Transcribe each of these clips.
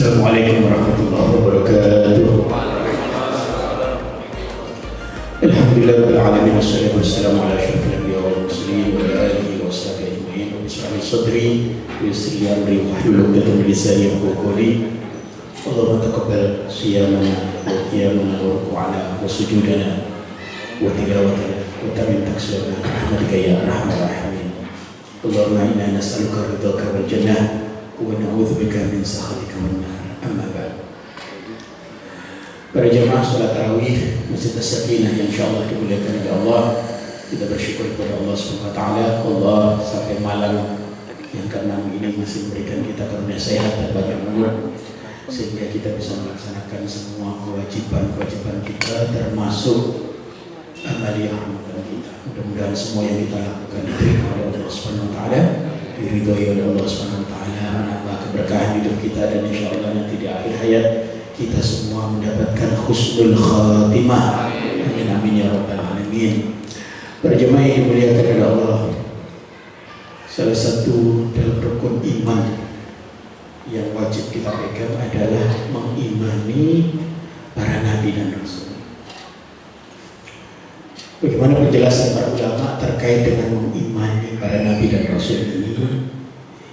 Assalamualaikum warahmatullahi wabarakatuh. Alhamdulillahirabbil alamin wassalatu wassalamu ala asyrofil anbiya'i wal mursalin wa ala alihi wa sahbihi ajma'in. Rabbi shrah li sadri wa yassir li amri wahlul 'uqdatam min lisani yafqahu qawli. Allahumma taqabbal siyamana wa qiyamana wa ruku'ana wa sujudana wa tilawatana wa tamim taqsirana rahmatika ya arhamar rahimin. Allahumma inna nas'aluka ridhaka wal jannah wa na'udzubika min sakhatika wan nar. Amma ba'd. Para jamaah salat tarawih Masjid As-Sakinah yang insyaallah dimuliakan oleh Allah, kita bersyukur kepada Allah Subhanahu wa taala. Allah sampai malam yang ke-6 ini masih memberikan kita karunia sehat dan banyak umur sehingga kita bisa melaksanakan semua kewajiban-kewajiban kita, termasuk amaliyah Ramadan kita. Mudah-mudahan semua yang kita lakukan diterima oleh Allah Subhanahu wa taala, diridhoi oleh Allah Subhanahu wa taala, menambah keberkahan hidup kita, dan insyaallah nanti di akhir hayat kita semua mendapatkan husnul khatimah. Amin amin ya rabbal alamin. Berjamaah yang dimuliakan oleh Allah, salah satu dalam rukun iman yang wajib kita pegang adalah mengimani para nabi dan rasul. Bagaimana penjelasan para ulama terkait dengan mengimani para nabi dan rasul ini?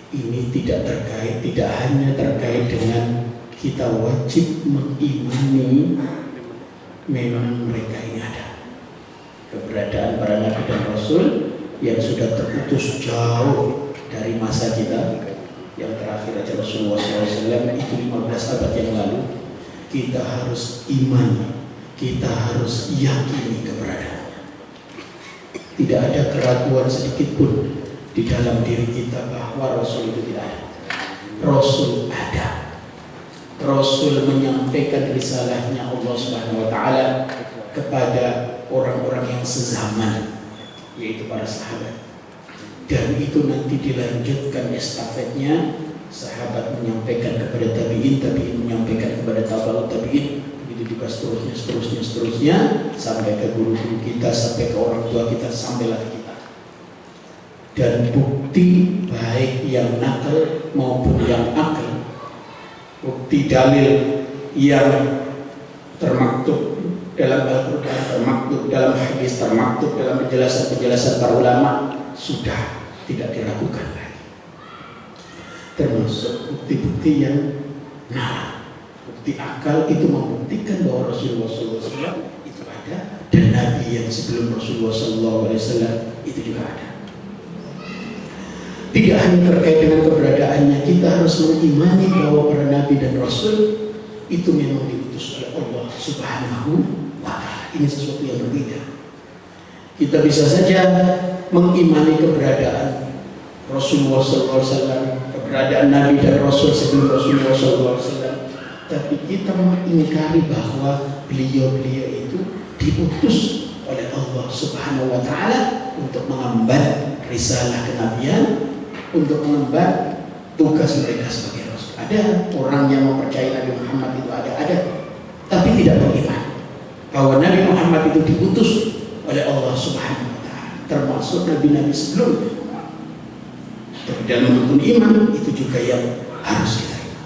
Ini tidak hanya terkait dengan kita wajib mengimani memang mereka ini ada, keberadaan para nabi dan rasul yang sudah terutus jauh dari masa kita. Yang terakhir aja Rasulullah SAW itu 15 abad yang lalu. Kita harus imani, kita harus yakini keberadaannya. Tidak ada keraguan sedikit pun di dalam diri kita bahwa Rasul itu tidak ada. Rasul ada. Rasul menyampaikan risalahnya Allah Subhanahu wa taala kepada orang-orang yang sezaman, yaitu para sahabat. Dan itu nanti dilanjutkan estafetnya, sahabat menyampaikan kepada tabi'in, tabi'in menyampaikan kepada tabi'ut tabi'in, begitu juga seterusnya sampai ke guru-guru kita, sampai ke orang tua kita, sampailah ke kita. Dan bukti baik yang nakal maupun yang akal, bukti dalil yang termaktub dalam Al-Quran, termaktub dalam hadis, termaktub dalam penjelasan-penjelasan para ulama sudah tidak diragukan lagi. Termasuk bukti-bukti yang bukti akal itu membuktikan bahwa Rasulullah SAW itu ada, dan Nabi yang sebelum Rasulullah SAW itu juga ada. Tidak hanya terkait dengan keberadaannya, kita harus mengimani bahwa para Nabi dan Rasul itu memang diutus oleh Allah Subhanahu wa ta'ala. Ini sesuatu yang berbeda. Kita bisa saja mengimani keberadaan Rasulullah SAW, keberadaan Nabi dan Rasul sebelum Rasulullah SAW, tapi kita mengingkari bahwa beliau-beliau itu diutus oleh Allah Subhanahu wa ta'ala untuk mengemban risalah kenabian, untuk mengemban tugas mereka sebagai Rasul. Ada orang yang mempercayai Nabi Muhammad itu ada, tapi tidak beriman bahwa Nabi Muhammad itu diutus oleh Allah Subhanahu wa ta'ala, termasuk nabi-nabi sebelumnya. Tapi dalam rukun iman itu juga yang harus kita imani.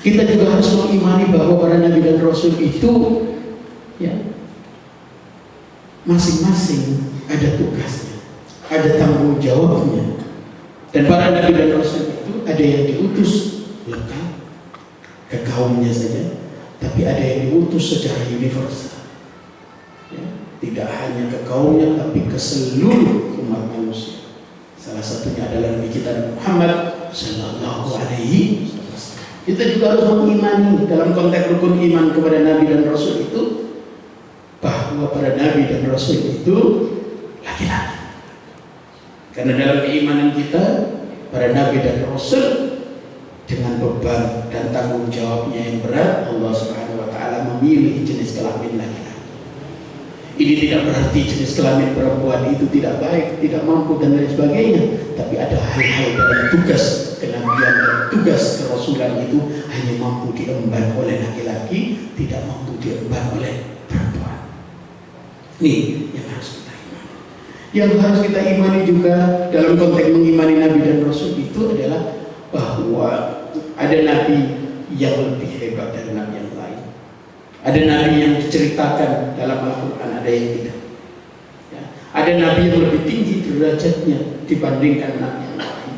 Kita juga harus mengimani bahwa para nabi dan rasul itu masing-masing ada tugasnya, ada tanggung jawabnya. Dan para nabi dan rasul itu ada yang diutus lokal ke kaumnya saja, tapi ada yang diutus secara universal. Tidak hanya ke kaumnya, tapi ke seluruh umat manusia. Salah satunya adalah Nabi kita Nabi Muhammad Sallallahu Alaihi Wasallam. Kita juga harus mengimani dalam konteks rukun iman kepada Nabi dan Rasul itu bahwa para Nabi dan Rasul itu laki-laki. Karena dalam keimanan kita, para Nabi dan Rasul dengan beban dan tanggung jawabnya yang berat, Allah Subhanahu wa ta'ala memilih jenis kelamin laki-laki. Ini tidak berarti jenis kelamin perempuan itu tidak baik, tidak mampu dan lain sebagainya. Tapi ada hal-hal dalam tugas kenabian dan tugas kerasulan itu hanya mampu diemban oleh laki-laki, tidak mampu diemban oleh perempuan. Ini yang harus kita imani. Yang harus kita imani juga dalam konteks mengimani Nabi dan Rasul itu adalah bahwa ada nabi yang lebih hebat dari nabi yang lain. Ada nabi yang diceritakan dalam Al-Quran, ada yang tidak. Ya. Ada nabi yang lebih tinggi derajatnya dibandingkan nabi yang lain.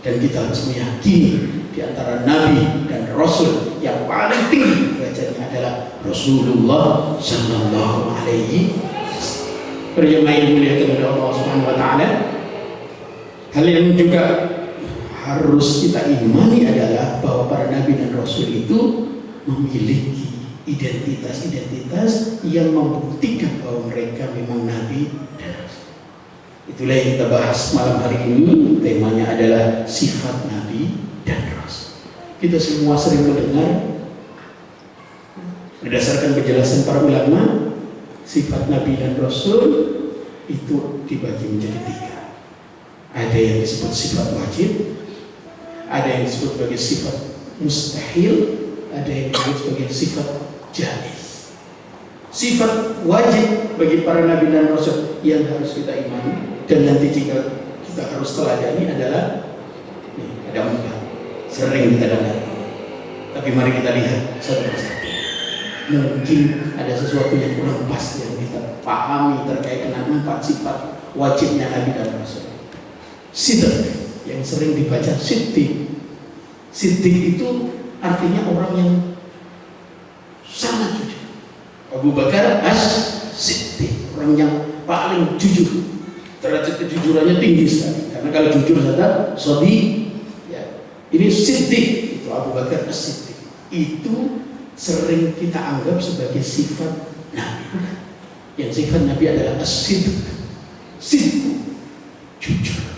Dan kita harus meyakini di antara nabi dan rasul yang paling tinggi derajatnya adalah Rasulullah Sallallahu Alaihi Wasallam. Berjemaah yang mulia kepada Allah Subhanahu Wa Taala. Hal yang juga harus kita imani adalah bahwa para nabi dan rasul itu memiliki identitas-identitas yang membuktikan bahwa mereka memang nabi dan rasul. Itulah yang kita bahas malam hari ini. Temanya adalah sifat nabi dan rasul. Kita semua sering mendengar berdasarkan penjelasan para ulama, sifat nabi dan rasul itu dibagi menjadi 3. Ada yang disebut sifat wajib, ada yang disebut sebagai sifat mustahil, ada yang disebut sebagai sifat jaiz. Sifat wajib bagi para nabi dan rasul yang harus kita imani dan nanti jika kita harus teladani adalah ada 4. Sering kita dengar, tapi mari kita lihat satu persatu. Mungkin ada sesuatu yang kurang pas yang kita pahami terkait dengan 4 sifat wajibnya nabi dan rasul. Sidq yang sering dibaca siddiq. Siddiq itu artinya orang yang sangat jujur. Abu Bakar as-Siddiq, orang yang paling jujur. Derajat kejujurannya tinggi sekali. Karena kalau jujur saja shadiq, ya. Ini siddiq, itu Abu Bakar as-Siddiq. Itu sering kita anggap sebagai sifat nabi. Yang sifat nabi adalah as-sidq. Sidq, jujur.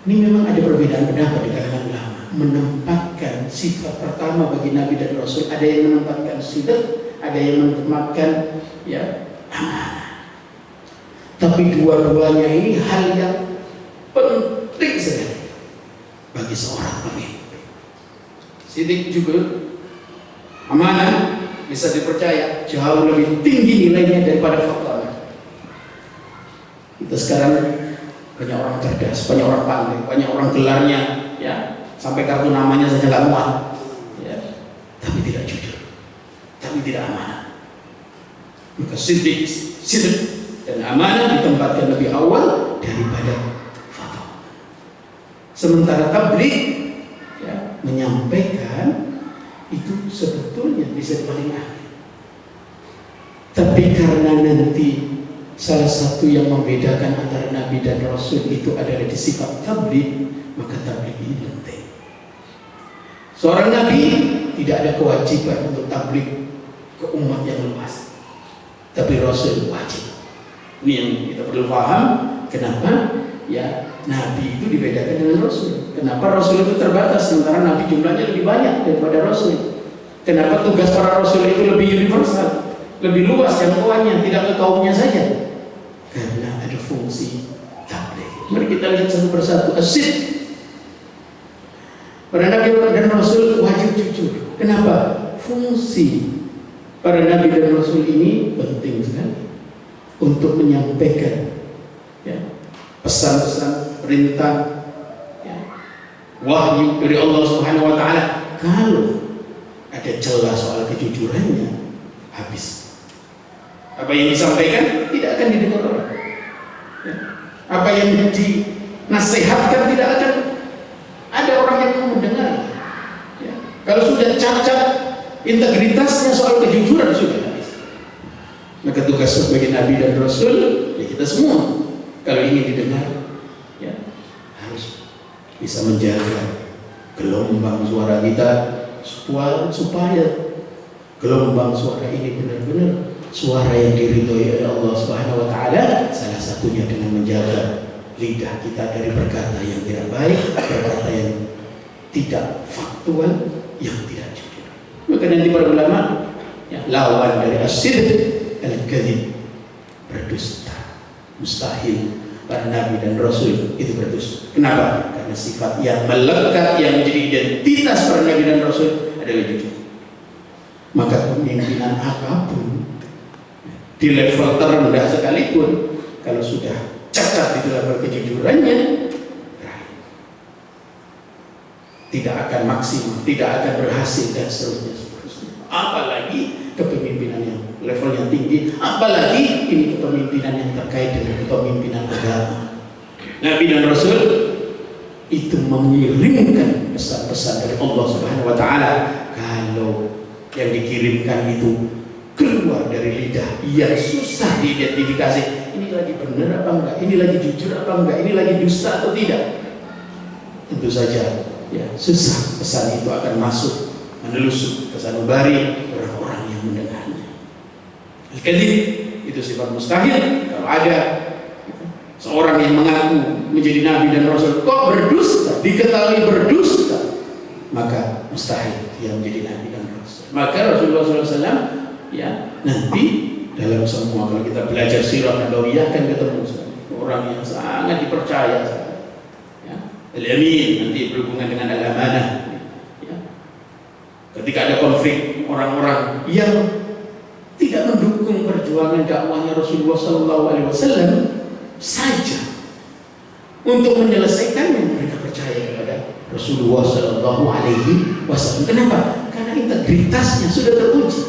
Ini memang ada perbedaan pendapat di kalangan ulama menempatkan sifat pertama bagi nabi dan rasul. Ada yang menempatkan sidq, ada yang menempatkan amanah. Tapi dua-duanya ini hal yang penting sekali bagi seorang pemimpin. Sidq juga, amanah bisa dipercaya jauh lebih tinggi nilainya daripada fakta. Kita sekarang banyak orang cerdas, banyak orang pandai, banyak orang gelarnya, ya, sampai kartu namanya saja nggak muat, ya, tapi tidak jujur, tapi tidak amanah. Maka sidq dan amanah ditempatkan lebih awal daripada fatwa. Sementara tabligh, ya, menyampaikan itu sebetulnya bisa paling akhir. Tapi karena nanti salah satu yang membedakan antara nabi dan rasul itu adalah di sifat tabligh, maka tabligh ini penting. Seorang nabi tidak ada kewajiban untuk tabligh ke umat yang luas, tapi rasul wajib. Ini yang kita perlu paham. Kenapa? Ya, nabi itu dibedakan dengan rasul. Kenapa rasul itu terbatas sementara nabi jumlahnya lebih banyak daripada rasul? Kenapa tugas para rasul itu lebih universal, lebih luas jangkauannya, tidak ke kaumnya saja? Karena ada fungsi tabligh. Mari kita lihat satu persatu. As-sidq. Para nabi dan rasul wajib jujur. Kenapa? Fungsi para nabi dan rasul ini penting sekali untuk menyampaikan, ya, pesan-pesan, perintah, ya, wahyu dari Allah Subhanahu Wa Taala. Kalau ada celah soal kejujurannya, habis. Apa yang disampaikan tidak akan didengar orang. Ya. Apa yang dinasihatkan tidak akan ada orang yang mau mendengar. Ya. Kalau sudah cacat integritasnya soal kejujuran sudah habis. Maka tugas sebagai nabi dan rasul, ya kita semua kalau ingin didengar, ya, harus bisa menjaga gelombang suara kita supaya gelombang suara ini benar-benar suara yang diridhoi oleh Allah Subhanahu Wa Taala. Salah satunya dengan menjaga lidah kita dari perkata yang tidak baik, perkata yang tidak faktual, yang tidak jujur. Maka nanti para ulama, ya, lawan dari as-sidq al-kadzib, berdusta. Mustahil para nabi dan rasul itu berdusta. Kenapa? Karena sifat yang melekat yang menjadi identitas para nabi dan rasul adalah jujur. Maka kepemimpinan apapun di level terendah sekalipun, kalau sudah cacat di level kejujurannya, tidak akan maksimal, tidak akan berhasil dan seterusnya. Apalagi kepemimpinan yang levelnya tinggi, apalagi ini kepemimpinan yang terkait dengan kepemimpinan agama. Nabi dan Rasul itu mengirimkan pesan-pesan dari Allah Subhanahu wa taala. Kalau yang dikirimkan itu keluar dari lidah yang susah diidentifikasi, ini lagi benar apa enggak, ini lagi jujur apa enggak, ini lagi dusta atau tidak, tentu saja ya susah pesan itu akan masuk menelusur ke sanubari orang-orang yang mendengarnya. Al-kadzib itu sifat mustahil. Kalau ada seorang yang mengaku menjadi nabi dan rasul kok berdusta, diketahui berdusta, maka mustahil dia menjadi nabi dan rasul. Maka Rasulullah SAW ya nanti dalam semua, kalau kita belajar sirah nabawiyah akan ketemu orang yang sangat dipercaya ya. Al-amin nanti berhubungan dengan al-amanah ya. Ketika ada konflik orang-orang yang tidak mendukung perjuangan dakwahnya Rasulullah SAW saja untuk menyelesaikannya, mereka percaya kepada Rasulullah SAW. Kenapa? Karena integritasnya sudah teruji,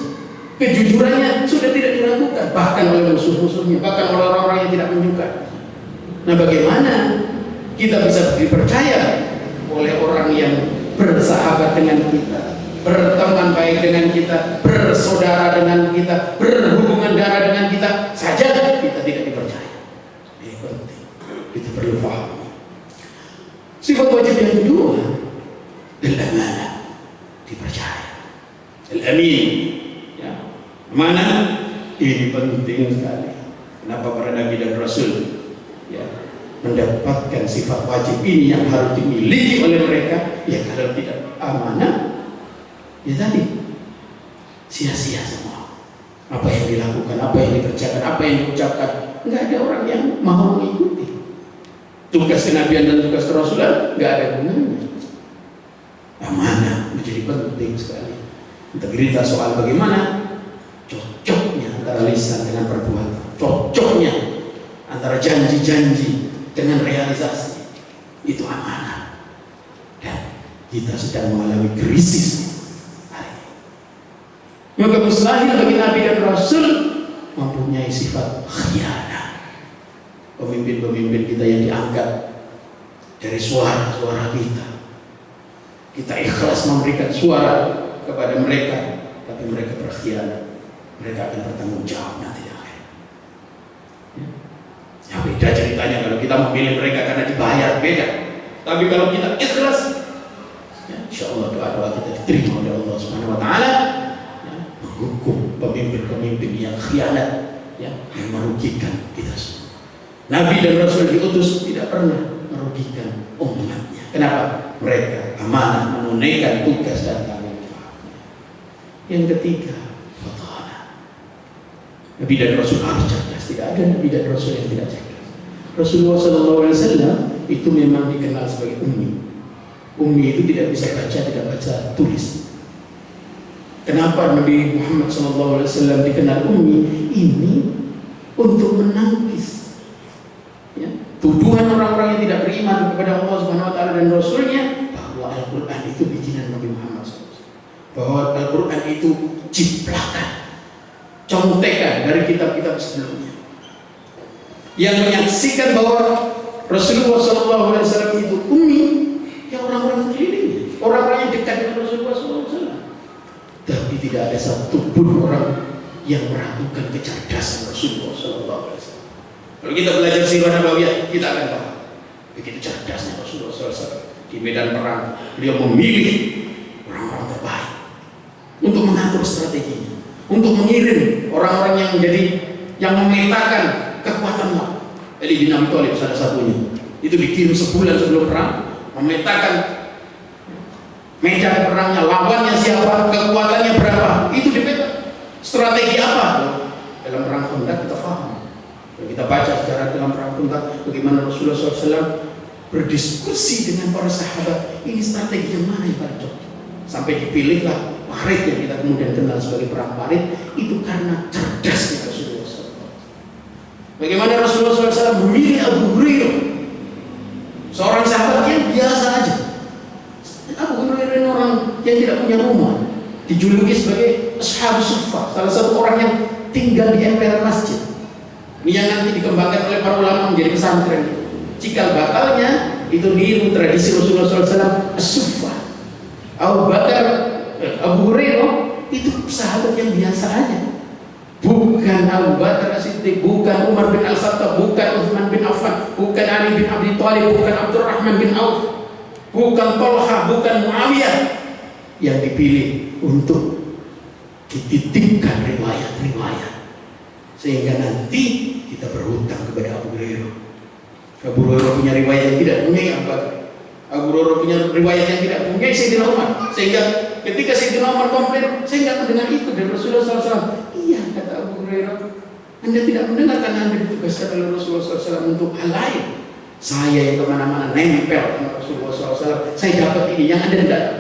kejujurannya sudah tidak diragukan, bahkan oleh musuh-musuhnya, bahkan oleh orang-orang yang tidak menyukai. Nah, bagaimana kita bisa dipercaya oleh orang yang bersahabat dengan kita, berteman baik dengan kita, bersaudara dengan kita, berhubungan darah dengan kita saja kita tidak dipercaya? Ini penting, itu perlu paham. Sifat wajib yang kedua, al-amanah, dipercaya. Al-amin ya. Mana ini penting sekali. Kenapa para nabi dan rasul ya mendapatkan sifat wajib ini yang harus dimiliki oleh mereka? Ya kalau tidak amanah, ya tadi sia-sia semua. Apa yang dilakukan, apa yang dikerjakan, apa yang diucapkan, nggak ada orang yang mau mengikuti. Tugas kenabian dan tugas kerasulan nggak ada gunanya. Amanah menjadi penting sekali. Integritas soal bagaimana cocoknya antara lisan dengan perbuatan, cocoknya antara janji-janji dengan realisasi, itu amanah. Dan kita sedang mengalami krisis hari ini. Maka mustahil bagi Nabi dan Rasul mempunyai sifat khianah. Pemimpin-pemimpin kita yang diangkat dari suara-suara kita ikhlas memberikan suara kepada mereka, tapi mereka berkhianat, mereka akan bertanggung jawab nanti yang lain. Ya beda ceritanya kalau kita memilih mereka karena dibayar, beda. Tapi kalau kita ikhlas, ya, insya Allah doa-doa kita diterima oleh Allah Subhanahu Wa Taala, ya, menghukum pemimpin-pemimpin yang khianat, ya, yang merugikan kita semua. Nabi dan Rasul diutus tidak pernah merugikan umatnya. Kenapa? Mereka amanah menunaikan tugas dan tanggung jawabnya. Yang ketiga, fatana. Nabi dan Rasul harus cerdas. Tidak ada Nabi dan Rasul yang tidak cerdas. Rasulullah SAW itu memang dikenal sebagai ummi. Ummi itu tidak bisa baca, tidak baca tulis. Kenapa Nabi Muhammad SAW dikenal ummi? Ini untuk menangkis ya, tuduhan orang-orang yang tidak beriman kepada Allah Subhanahu Wa Taala dan Rasulnya bahwa Al-Quran itu bikinan Nabi Muhammad SAW, bahwa Al-Quran itu ciplakan, contekan dari kitab-kitab sebelumnya, yang menyaksikan bahwa Rasulullah SAW itu ummi, ya orang-orang sekelilingnya, orang-orang yang dekat dengan Rasulullah SAW. Tapi tidak ada satupun orang yang meragukan kecerdasan Rasulullah SAW. Kalau kita belajar sirah nabawiyah, kita akan paham begitu cerdasnya Rasulullah SAW di medan perang. Beliau memilih orang-orang terbaik untuk mengatur strateginya, untuk mengirim orang-orang yang menjadi yang memetakan kekuatan lawan. Ali bin Abi Thalib salah satunya itu dikirim sebulan sebelum perang, memetakan medan perangnya, lawannya siapa, kekuatannya berapa, itu dipeta. Strategi apa dalam perang Khandaq kita paham. Kita baca sejarah dalam perang Khandaq bagaimana Rasulullah SAW berdiskusi dengan para sahabat, ini strategi yang mana yang paling cocok, sampai dipilihlah Parit yang kita kemudian kenal sebagai perang Parit. Itu karena cerdasnya Rasulullah SAW. Bagaimana Rasulullah SAW memilih Abu Hurairah, seorang sahabat yang biasa aja. Abu punya rumah, dijuluki sebagai Ashabus Suffah, salah satu orang yang tinggal di emperan masjid. Ini yang nanti dikembangkan oleh para ulama menjadi pesantren. Cikal bakalnya itu niru tradisi Rasulullah SAW, As-Suffah. Abu Hurairah itu sahabat yang biasa aja. Bukan Abu Bakar As-Siddiq, bukan Umar bin Al-Khattab, bukan Uthman bin Affan, bukan Ali bin Abi Thalib, bukan Abdurrahman bin Auf, bukan Talha, bukan Muawiyah yang dipilih untuk dititipkan riwayat-riwayat sehingga nanti kita berhutang kepada Abu Hurairah. Abu Hurairah punya riwayat yang tidak punya Abu Bakar. Abu Hurairah punya riwayat yang tidak punya Sayyidina Umar, sehingga ketika Sayyidina Umar komplain, saya nggak mendengar itu dari Rasulullah SAW. Iya, kata Abu Hurairah, Anda tidak mendengar karena Anda ditugaskan oleh Rasulullah SAW untuk hal lain. Saya yang kemana-mana nempel sama Rasulullah SAW, saya dapat ini yang Anda tidak dapat.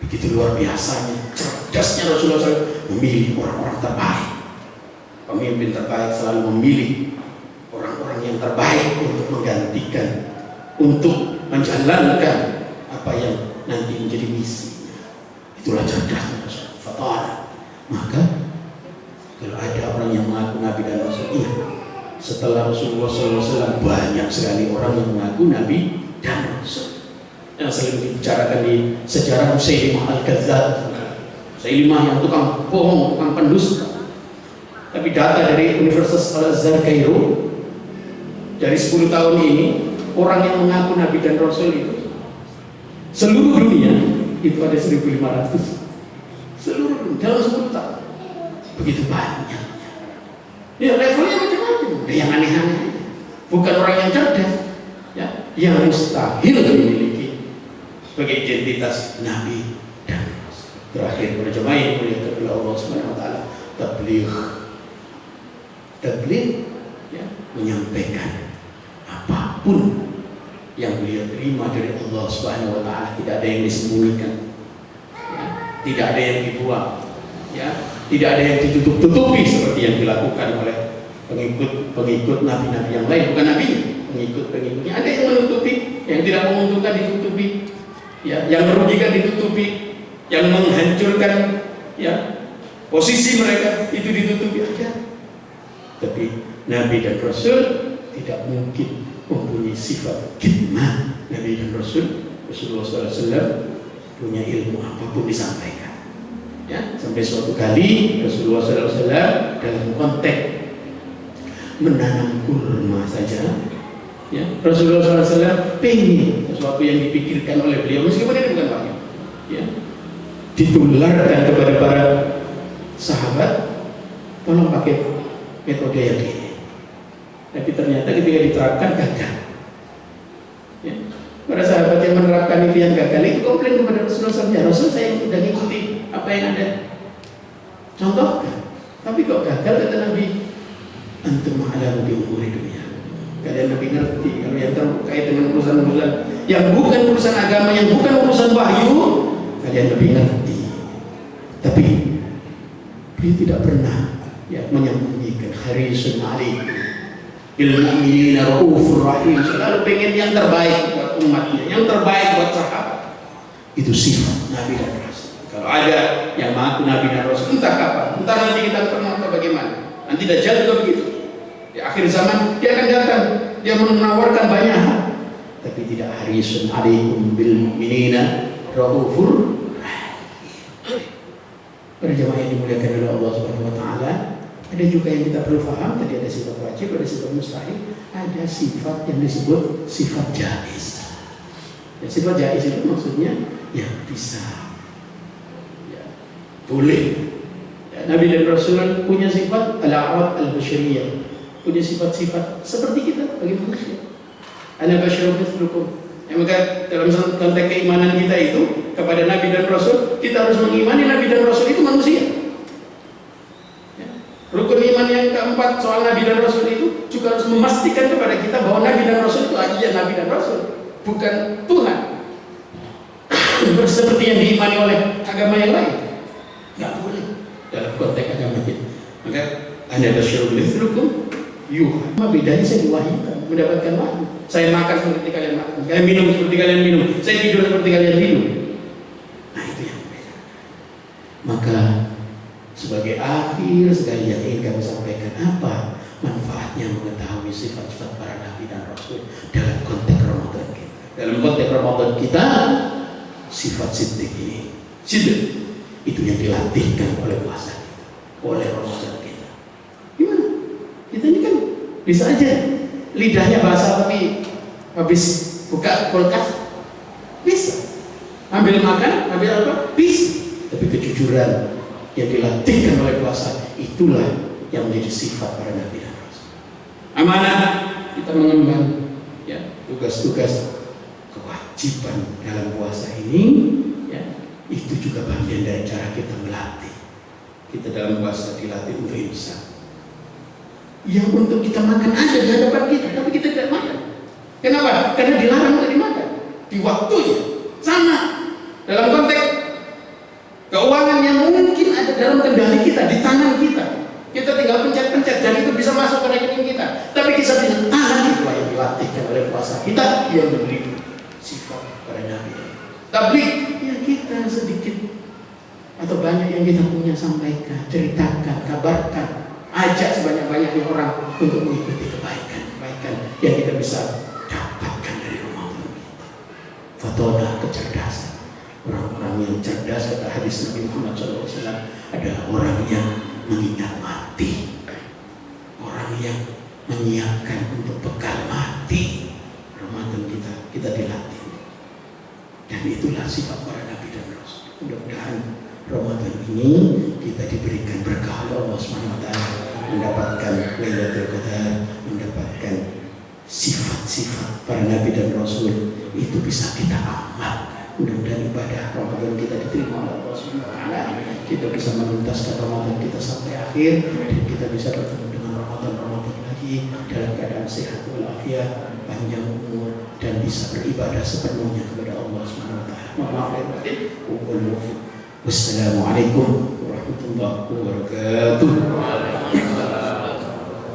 Begitu luar biasanya, cerdasnya Rasulullah SAW memilih orang-orang terbaik. Pemimpin terbaik selalu memilih orang-orang yang terbaik untuk menggantikan, untuk menjalankan apa yang nanti menjadi misi. Itulah cerdasnya Rasulullah. Maka kalau ada orang yang mengaku Nabi dan Rasul, iya, setelah Rasulullah SAW banyak sekali orang yang mengaku Nabi dan Rasul. Yang sering dibicarakan di sejarah Musailimah Al-Kadzdzab, Musailimah yang tukang bohong, tukang pendusta. Tapi data dari Universitas Al-Azhar Kairo, dari 10 tahun ini, orang yang mengaku Nabi dan Rasul itu seluruh dunia itu ada 1.500. Seluruh dunia dalam 10 tahun. Begitu banyak. Ya, levelnya macam-macam. Ada yang aneh-aneh. Bukan orang yang cerdas, ya, yang mustahil dimiliki sebagai identitas Nabi dan Rasul. Terakhir, para jemaah yang mulia oleh Allah Subhanahu wa taala, tabligh. Tabligh, ya, menyampaikan apapun yang beliau terima dari Allah Subhanahu wa taala, tidak ada yang disembunyikan, ya, tidak ada yang dibuang, ya, tidak ada yang ditutup-tutupi seperti yang dilakukan oleh pengikut nabi-nabi yang lain, bukan nabinya, pengikut-pengikutnya. Ada yang menutupi, yang tidak menguntungkan ditutupi, ya, yang merugikan ditutupi, yang menghancurkan, ya, posisi mereka itu ditutupi aja. Tapi Nabi dan Rasul tidak mungkin mempunyai sifat khidmah. Nabi dan Rasulullah SAW punya ilmu apapun disampaikan. Ya, sampai suatu kali Rasulullah SAW dalam konteks menanam kurma saja, ya, Rasulullah SAW pengen sesuatu yang dipikirkan oleh beliau, meskipun ini bukan wahyu, ya, ditularkan kepada para sahabat, tolong pakai metode yang ini. Tapi ternyata ketika diterapkan gagal. Ya. Para sahabat yang menerapkan itu yang gagal itu komplain kepada Rasulullah SAW. Ya Rasul, saya sudah mengikuti apa yang Anda contohkan, tapi kok gagal, kata Nabi. Antum a'lamu bi umuri dunia. Kalian lebih ngerti kalau yang terkait dengan urusan-urusan yang bukan urusan agama, yang bukan urusan wahyu, kalian lebih ngerti. Tapi dia tidak pernah, ya, menyembunyikan. Harisun alaikum bil mu'minina raufur rahim, selalu pengen yang terbaik buat umatnya, yang terbaik buat sahabat. Itu sifat Nabi dan Rasul. Kalau ada yang mengaku Nabi dan Rasul, entah kapan, entah nanti kita ketemu atau bagaimana, nanti Dajjal juga begitu. Di akhir zaman dia akan datang, dia menawarkan banyak hal, tapi tidak harisun alaikum bil mu'minina raufur rahim. Para jemaah yang dimuliakan oleh Allah Subhanahu wa taala, ada juga yang kita perlu paham. Tadi ada sifat wajib, ada sifat mustahil, ada sifat yang disebut sifat jaiz. Ya, sifat jaiz itu maksudnya ya bisa, ya, boleh. Ya, Nabi dan Rasul punya sifat al-a'rad al-bashariyah, punya sifat-sifat seperti kita bagi manusia. Ana basyarun mithlukum. Ya, maka dalam konteks keimanan kita itu kepada Nabi dan Rasul, kita harus mengimani Nabi dan Rasul itu manusia. Rukun iman yang keempat soal Nabi dan Rasul itu juga harus memastikan kepada kita bahwa Nabi dan Rasul itu aja Nabi dan Rasul, bukan Tuhan. Seperti yang diimani oleh agama yang lain, nggak boleh dalam konteks agama kita. Maka Anda basyarun mithlukum yuha. Apa bedanya saya diwahyukan, mendapatkan wahyu? Saya makan seperti kalian makan, saya minum seperti kalian minum, saya tidur seperti kalian tidur. Nah itu yang Sebagai akhir sekali yang ingin kami sampaikan, apa manfaatnya mengetahui sifat-sifat para nabi dan rasul dalam konteks Ramadan kita? Dalam konteks Ramadan kita, sifat siddiq ini, siddiq itu yang dilatihkan oleh puasa kita, oleh Ramadan kita. Gimana? Kita ini kan bisa aja lidahnya basah tapi habis buka kulkas bisa, ambil makan, ambil apa? Bisa. Tapi kejujuran yang dilatihkan oleh puasa, itulah yang menjadi sifat para nabi dan rasul. Amanah kita mengemban ya tugas-tugas kewajiban dalam puasa ini ya, itu juga bagian dari cara kita melatih. Kita dalam puasa dilatih untuk imsak. Yang untuk kita makan ada di hadapan kita, tapi kita tidak makan. Kenapa? Karena dilarang untuk dimakan di waktunya. Sama dalam konteks keuangan yang mungkin ada dalam kendali kita, di tangan kita. Kita tinggal pencet-pencet dan itu bisa masuk ke rekening kita. Tapi kita bisa tahan, itulah yang dilatihkan oleh puasa kita yang memberi sifat para nabi. Tabligh ya kita sedikit atau banyak yang kita punya sampaikan, ceritakan, kabarkan, ajak sebanyak-banyaknya orang untuk mengikuti kebaikan-kebaikan yang kita bisa dapatkan dari Ramadan kita. Fatona kecerdasan. Orang-orang yang cerdas, kata hadis Nabi Muhammad SAW, adalah orang yang mengingat mati, orang yang menyiapkan untuk bekal mati. Ramadan kita dilatih, dan itulah sifat para nabi dan rasul. Mudah-mudahan Ramadan ini kita diberikan berkah oleh Allah SWT, mendapatkan Lailatul Qadar, mendapatkan sifat-sifat para nabi dan rasul, itu bisa kita amalkan. Mudah-mudahan ibadah Ramadan kita diterima oleh Allah SWT. Kita bisa menuntaskan Ramadan kita sampai akhir, dan kita bisa bertemu dengan Ramadan lagi dalam keadaan sehat walafiat, panjang umur, dan bisa beribadah sepenuhnya kepada Allah SWT. Maaf lahir batin. Wassalamualaikum warahmatullahi wabarakatuh.